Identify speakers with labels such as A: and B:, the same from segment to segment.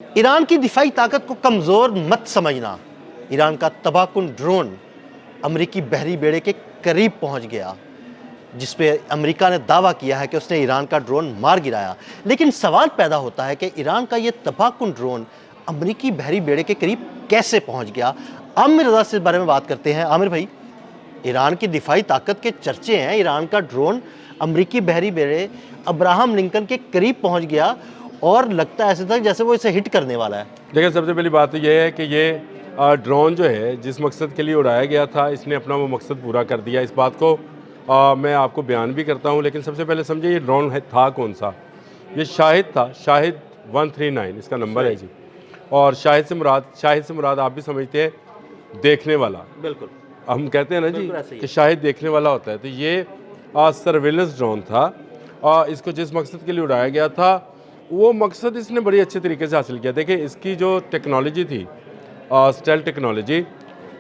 A: ایران کی دفاعی طاقت کو کمزور مت سمجھنا۔ ایران کا تباہ کن ڈرون امریکی بحری بیڑے کے قریب پہنچ گیا، جس پہ امریکہ نے دعویٰ کیا ہے کہ اس نے ایران کا ڈرون مار گرایا۔ لیکن سوال پیدا ہوتا ہے کہ ایران کا یہ تباہ کن ڈرون امریکی بحری بیڑے کے قریب کیسے پہنچ گیا؟ عامر رضا سے اس بارے میں بات کرتے ہیں۔ عامر بھائی، ایران کی دفاعی طاقت کے چرچے ہیں، ایران کا ڈرون امریکی بحری بیڑے ابراہم لنکن کے قریب پہنچ گیا اور لگتا ہے ایسے تھا جیسے وہ اسے ہٹ کرنے والا ہے۔
B: دیکھیں، سب سے پہلی بات تو یہ ہے کہ یہ ڈرون جو ہے جس مقصد کے لیے اڑایا گیا تھا، اس نے اپنا وہ مقصد پورا کر دیا۔ اس بات کو میں آپ کو بیان بھی کرتا ہوں، لیکن سب سے پہلے سمجھے یہ ڈرون تھا کون سا؟ یہ شاہد تھا، شاہد 139 اس کا نمبر ہے جی۔ اور شاہد سے مراد آپ بھی سمجھتے ہیں دیکھنے والا۔
A: بالکل،
B: ہم کہتے ہیں نا جی
A: بالکل ایسے ہی
B: کہ شاہد دیکھنے والا ہوتا ہے، تو یہ سرویلنس ڈرون تھا۔ اس کو جس مقصد کے لیے اڑایا گیا تھا وہ مقصد اس نے بڑی اچھے طریقے سے حاصل کیا۔ دیکھیں، اس کی جو ٹیکنالوجی تھی، اسٹیل ٹیکنالوجی،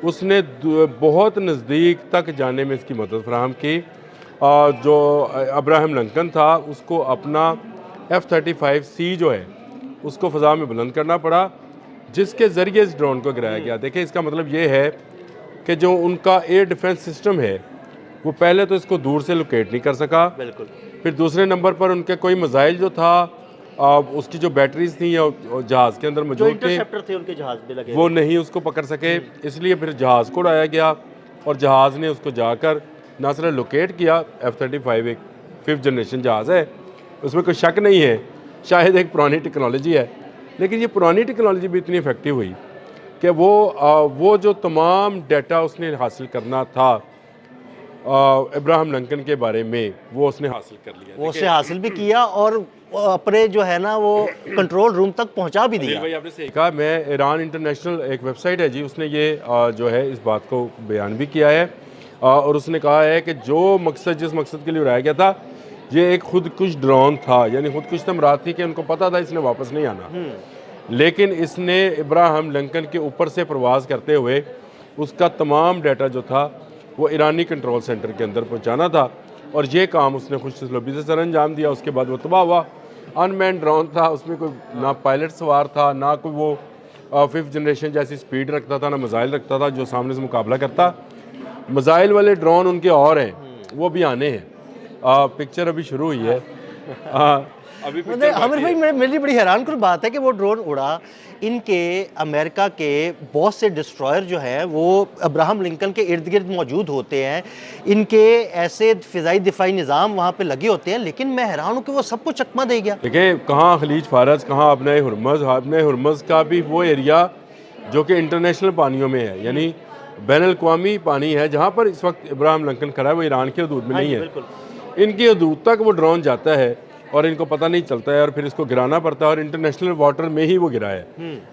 B: اس نے بہت نزدیک تک جانے میں اس کی مدد فراہم کی۔ جو ابراہم لنکن تھا اس کو اپنا F-35C جو ہے اس کو فضا میں بلند کرنا پڑا، جس کے ذریعے اس ڈرون کو گرایا گیا۔ دیکھیں، اس کا مطلب یہ ہے کہ جو ان کا ایئر ڈیفنس سسٹم ہے وہ پہلے تو اس کو دور سے لوکیٹ نہیں کر سکا،
A: بالکل،
B: پھر دوسرے نمبر پر ان کے کوئی میزائل جو تھا، اس کی جو بیٹریز تھیں یا جہاز کے اندر
A: جو
B: موجود تھے،
A: انٹرسیپٹر تھے ان کے جہاز پہ لگے
B: وہ نہیں اس کو پکڑ سکے۔ اس لیے پھر جہاز کو اڑایا گیا اور جہاز نے اس کو جا کر نہ صرف لوکیٹ کیا۔ F-35 ایک 5th جنریشن جہاز ہے، اس میں کوئی شک نہیں ہے، شاید ایک پرانی ٹیکنالوجی ہے، لیکن یہ پرانی ٹیکنالوجی بھی اتنی افیکٹو ہوئی کہ وہ جو تمام ڈیٹا اس نے حاصل کرنا تھا ابراہم لنکن کے بارے میں، وہ اس نے حاصل کر لیا۔
A: وہ اسے حاصل بھی کیا اور اپنے جو ہے نا وہ کنٹرول روم تک پہنچا بھی دیا۔
B: بھائی، آپ نے صحیح کہا۔ میں ایران انٹرنیشنل ایک ویب سائٹ ہے جی، اس نے یہ جو ہے اس بات کو بیان بھی کیا ہے، اور اس نے کہا ہے کہ جس مقصد کے لیے اڑایا گیا تھا یہ ایک خودکش ڈرون تھا، یعنی خودکش سے مراد تھی کہ ان کو پتا تھا اس نے واپس نہیں آنا، لیکن اس نے ابراہم لنکن کے اوپر سے پرواز کرتے ہوئے اس کا تمام ڈیٹا جو تھا وہ ایرانی کنٹرول سینٹر کے اندر پہنچانا تھا، اور یہ کام اس نے خوش اسلوبی سے سر انجام دیا۔ اس کے بعد وہ تباہ ہوا۔ ان مین ڈرون تھا، اس میں کوئی نہ پائلٹ سوار تھا، نہ کوئی وہ 5th جنریشن جیسی سپیڈ رکھتا تھا، نہ میزائل رکھتا تھا جو سامنے سے مقابلہ کرتا۔ میزائل والے ڈرون ان کے اور ہیں، وہ بھی آنے ہیں۔ پکچر ابھی شروع ہوئی ہے، ابھی
A: عامر بھائی، میری بڑی حیران کن بات ہے کہ وہ ڈرون اڑا، ان کے امریکہ کے بہت سے ڈسٹرائر جو ہیں وہ ابراہم لنکن کے ارد گرد موجود ہوتے ہیں، ان کے ایسے فضائی دفاعی نظام وہاں پہ لگے ہوتے ہیں، لیکن میں حیران ہوں کہ وہ سب کو چکمہ دے گیا۔
B: دیکھیں، کہاں خلیج فارس، کہاں ابنۂ ہرمز کا بھی وہ ایریا جو کہ انٹرنیشنل پانیوں میں ہے، یعنی بین الاقوامی پانی ہے، جہاں پر اس وقت ابراہم لنکن کھڑا ہے، وہ ایران کی حدود میں نہیں ہے۔
A: بالکل،
B: ان کی حدود تک وہ ڈرون جاتا ہے اور ان کو پتہ نہیں چلتا ہے، اور پھر اس کو گرانا پڑتا ہے، اور انٹرنیشنل واٹر میں ہی وہ گرا ہے۔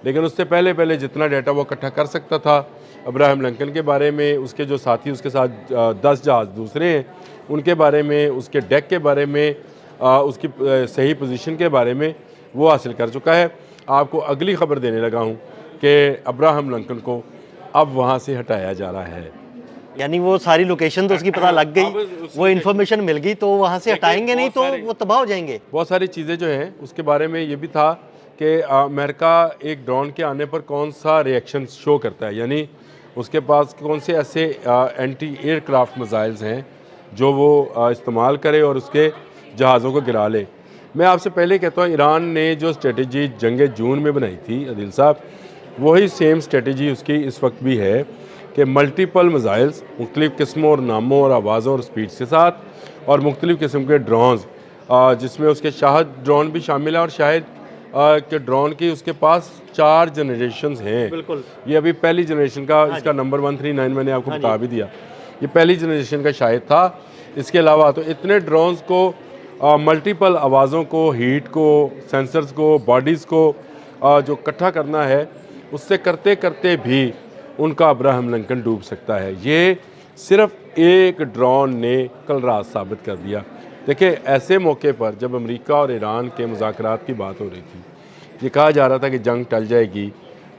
B: لیکن اس سے پہلے جتنا ڈیٹا وہ اکٹھا کر سکتا تھا ابراہم لنکن کے بارے میں، اس کے جو ساتھی اس کے ساتھ 10 جہاز دوسرے ہیں ان کے بارے میں، اس کے ڈیک کے بارے میں، اس کی صحیح پوزیشن کے بارے میں وہ حاصل کر چکا ہے۔ آپ کو اگلی خبر دینے لگا ہوں کہ ابراہم لنکن کو اب وہاں سے ہٹایا جا رہا ہے،
A: یعنی وہ ساری لوکیشن تو اس کی پتہ لگ گئی، وہ انفارمیشن مل گئی، تو وہاں سے ہٹائیں گے نہیں تو وہ تباہ ہو جائیں گے۔
B: بہت ساری چیزیں جو ہیں اس کے بارے میں یہ بھی تھا کہ امریکہ ایک ڈرون کے آنے پر کون سا ریئیکشن شو کرتا ہے، یعنی اس کے پاس کون سے ایسے اینٹی ایئر کرافٹ میزائلز ہیں جو وہ استعمال کرے اور اس کے جہازوں کو گرا لے۔ میں آپ سے پہلے کہتا ہوں، ایران نے جو اسٹریٹجی جنگ جون میں بنائی تھی عدیل صاحب، وہی سیم اسٹریٹجی اس کی اس وقت بھی ہے کہ ملٹیپل میزائلز مختلف قسموں اور ناموں اور آوازوں اور سپیڈ کے ساتھ، اور مختلف قسم کے ڈرونز، جس میں اس کے شاہد ڈرون بھی شامل ہے، اور شاہد کہ ڈرون کی اس کے پاس 4 جنریشنز ہیں۔
A: بالکل،
B: یہ ابھی پہلی جنریشن کا، اس کا نمبر 139 میں نے آپ کو بتا بھی دیا، یہ پہلی جنریشن کا شاہد تھا۔ اس کے علاوہ تو اتنے ڈرونز کو، ملٹیپل آوازوں کو، ہیٹ کو، سینسرز کو، باڈیز کو جو اکٹھا کرنا ہے، اس سے کرتے کرتے بھی ان کا ابراہم لنکن ڈوب سکتا ہے۔ یہ صرف ایک ڈرون نے کل رات ثابت کر دیا۔ دیکھیں، ایسے موقع پر جب امریکہ اور ایران کے مذاکرات کی بات ہو رہی تھی، یہ کہا جا رہا تھا کہ جنگ ٹل جائے گی،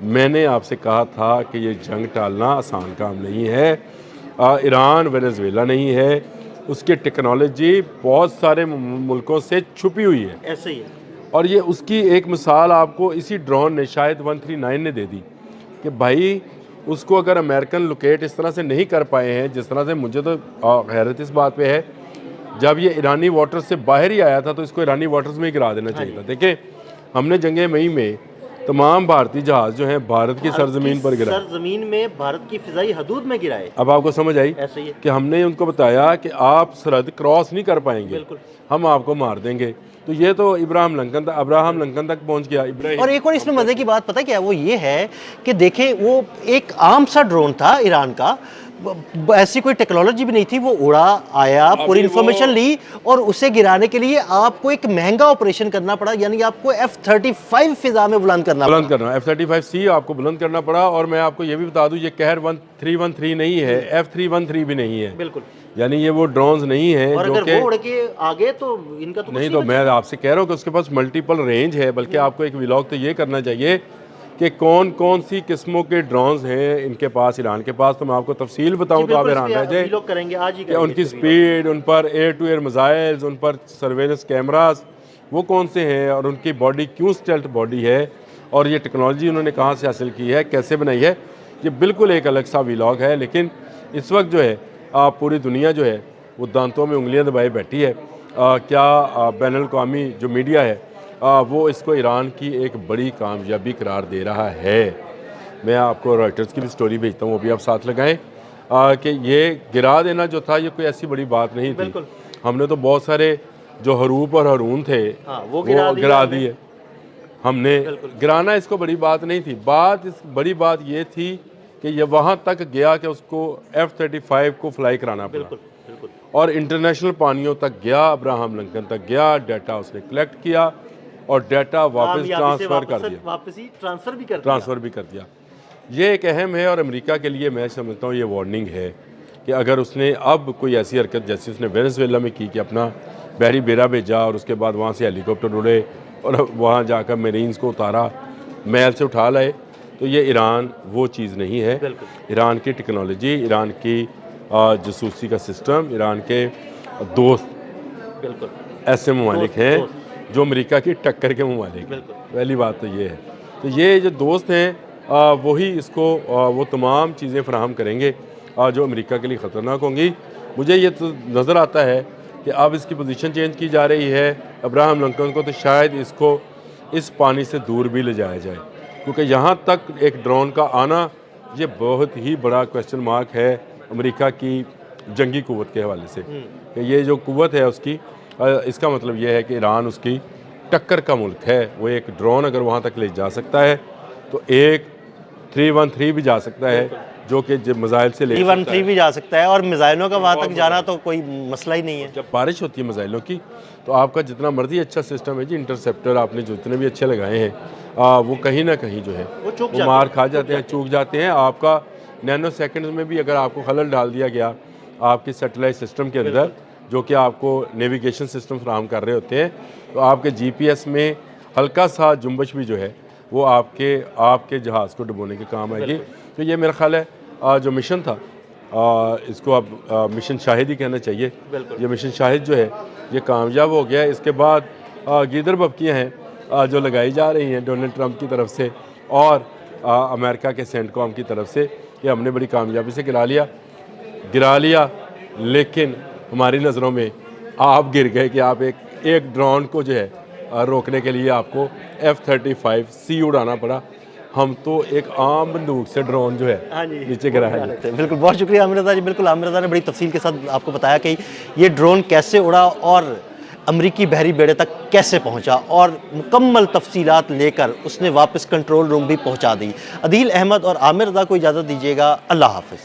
B: میں نے آپ سے کہا تھا کہ یہ جنگ ٹالنا آسان کام نہیں ہے۔ ایران وینزویلا نہیں ہے، اس کی ٹیکنالوجی بہت سارے ملکوں سے چھپی ہوئی ہے،
A: ایسے ہی ہے۔
B: اور یہ اس کی ایک مثال آپ کو اسی ڈرون نے شاید 139 نے دے دی کہ بھائی اس کو اگر امریکن لوکیٹ اس طرح سے نہیں کر پائے ہیں جس طرح سے، مجھے تو حیرت اس بات پہ ہے، جب یہ ایرانی واٹر سے باہر ہی آیا تھا تو اس کو ایرانی واٹرز میں ہی گرا دینا چاہیے تھا۔ دیکھیں ہم نے جنگ مئی میں تمام بھارتی جہاز جو ہیں بھارت کی سرزمین پر گرائے،
A: سرزمین میں بھارت کی فضائی حدود میں گرائے۔
B: اب آپ کو سمجھ آئی
A: ایسے ہی ہے۔
B: کہ ہم نے ان کو بتایا کہ آپ سرحد کراس نہیں کر پائیں گے،
A: بالکل۔
B: ہم آپ کو مار دیں گے۔ تو یہ تو ابراہم لنکن تک پہنچ گیا۔
A: اور ایک اور اس میں مزے کی بات پتہ کیا ہے، وہ یہ ہے کہ دیکھیں وہ ایک عام سا ڈرون تھا ایران کا، ایسی کوئی ٹیکنالوجی بھی نہیں تھی، وہ اڑا آیا، پوری انفارمیشن لی اور اسے گرانے کے لیے آپ کو ایک مہنگا آپریشن کرنا پڑا، یعنی آپ کو F-35 فضا میں بلند کرنا پڑا۔
B: F-35C آپ کو بلند کرنا پڑا۔ اور میں آپ کو یہ بھی بتا دوں یہ قہر 1313 نہیں ہے، F-313 بھی نہیں ہے،
A: بالکل۔
B: یعنی یہ وہ ڈرونز نہیں ہیں
A: اور
B: جو
A: اگر
B: کہ
A: وہ اڑ کے آگے تو ان کا تو
B: نہیں، تو میں آپ سے کہہ رہا ہوں کہ اس کے پاس ملٹیپل رینج ہے، بلکہ آپ کو ایک ولاگ تو یہ کرنا چاہیے کہ کون کون سی قسموں کے ڈرونز ہیں ان کے پاس، ایران کے پاس۔ تو میں آپ کو تفصیل بتاؤں تو آپ حیران رہ جائیں
A: کریں گے آج ہی
B: کہ ان کی سپیڈ، ان پر ایئر ٹو ایئر میزائلز، ان پر سرویلنس کیمراز وہ کون سے ہیں، اور ان کی باڈی کیوں اسٹیلتھ باڈی ہے، اور یہ ٹیکنالوجی انہوں نے کہاں سے حاصل کی ہے، کیسے بنائی ہے، یہ بالکل ایک الگ سا ولاگ ہے۔ لیکن اس وقت جو ہے پوری دنیا جو ہے وہ دانتوں میں انگلیاں دبائے بیٹھی ہے۔ کیا بین الاقوامی جو میڈیا ہے وہ اس کو ایران کی ایک بڑی کامیابی قرار دے رہا ہے۔ میں آپ کو رائٹرز کی بھی سٹوری بھیجتا ہوں، وہ بھی آپ ساتھ لگائیں، کہ یہ گرا دینا جو تھا یہ کوئی ایسی بڑی بات نہیں تھی۔ ہم نے تو بہت سارے جو حروف اور ہارون تھے وہ گرا دیے، ہم نے گرانا اس کو بڑی بات نہیں تھی۔ بڑی بات یہ تھی کہ یہ وہاں تک گیا کہ اس کو F-35 کو فلائی کرانا پڑا، اور انٹرنیشنل پانیوں تک گیا، ابراہم لنکن تک گیا، ڈیٹا اس نے کلیکٹ کیا اور ڈیٹا واپس ٹرانسفر بھی کر دیا۔ یہ ایک اہم ہے، اور امریکہ کے لیے میں سمجھتا ہوں یہ وارننگ ہے کہ اگر اس نے اب کوئی ایسی حرکت جیسی اس نے وینزویلا میں کی کہ اپنا بحری بیڑا بھیجا اور اس کے بعد وہاں سے ہیلی کاپٹر اڑے اور وہاں جا کر میرینز کو اتارا، محل سے اٹھا لائے، تو یہ ایران وہ چیز نہیں ہے۔ ایران کی ٹیکنالوجی، ایران کی جاسوسی کا سسٹم، ایران کے دوست ایسے ممالک ہیں جو امریکہ کی ٹکر کے ممالک ہیں۔ پہلی بات تو یہ ہے، تو یہ جو دوست ہیں وہی اس کو وہ تمام چیزیں فراہم کریں گے جو امریکہ کے لیے خطرناک ہوں گی۔ مجھے یہ تو نظر آتا ہے کہ اب اس کی پوزیشن چینج کی جا رہی ہے ابراہم لنکن کو، تو شاید اس کو اس پانی سے دور بھی لے جایا جائے، کیونکہ یہاں تک ایک ڈرون کا آنا یہ بہت ہی بڑا کویسچن مارک ہے امریکہ کی جنگی قوت کے حوالے سے، کہ یہ جو قوت ہے اس کی، اس کا مطلب یہ ہے کہ ایران اس کی ٹکر کا ملک ہے۔ وہ ایک ڈرون اگر وہاں تک لے جا سکتا ہے تو ایک 313 بھی جا سکتا ہے، جو کہ میزائل سے لے
A: 313 بھی جا سکتا ہے، اور میزائلوں کا وہاں تک جانا تو کوئی مسئلہ ہی نہیں ہے۔
B: جب بارش ہوتی ہے میزائلوں کی تو آپ کا جتنا مرضی اچھا سسٹم ہے جی، انٹرسیپٹر آپ نے جتنے بھی اچھے لگائے ہیں وہ کہیں نہ کہیں جو ہے وہ مار کھا جاتے ہیں، چوک جاتے ہیں۔ آپ کا نینو سیکنڈز میں بھی اگر آپ کو خلل ڈال دیا گیا آپ کے سیٹلائٹ سسٹم کے اندر، جو کہ آپ کو نیویگیشن سسٹم فراہم کر رہے ہوتے ہیں، تو آپ کے جی پی ایس میں ہلکا سا جنبش بھی جو ہے وہ آپ کے جہاز کو ڈبونے کے کام آئے گی۔ تو یہ میرا خیال ہے جو مشن تھا اس کو اب مشن شاہد ہی کہنا چاہیے۔ یہ مشن شاہد جو ہے یہ کامیاب ہو گیا ہے۔ اس کے بعد گیدر بھبکیاں ہیں جو لگائی جا رہی ہیں ڈونلڈ ٹرمپ کی طرف سے اور امریکہ کے سینٹ کام کی طرف سے کہ ہم نے بڑی کامیابی سے گرا لیا، لیکن ہماری نظروں میں آپ گر گئے کہ آپ ایک ڈرون کو جو ہے روکنے کے لیے آپ کو F-35C اڑانا پڑا۔ ہم تو ایک عام بندوق سے ڈرون جو ہے نیچے گرایا ہے۔
A: بالکل، بہت شکریہ عامر رضا جی۔ بالکل عامر رضا نے بڑی تفصیل کے ساتھ آپ کو بتایا کہ یہ ڈرون کیسے اڑا اور امریکی بحری بیڑے تک کیسے پہنچا، اور مکمل تفصیلات لے کر اس نے واپس کنٹرول روم بھی پہنچا دی۔ عدیل احمد اور عامر رضا کو اجازت دیجیے گا، اللہ حافظ۔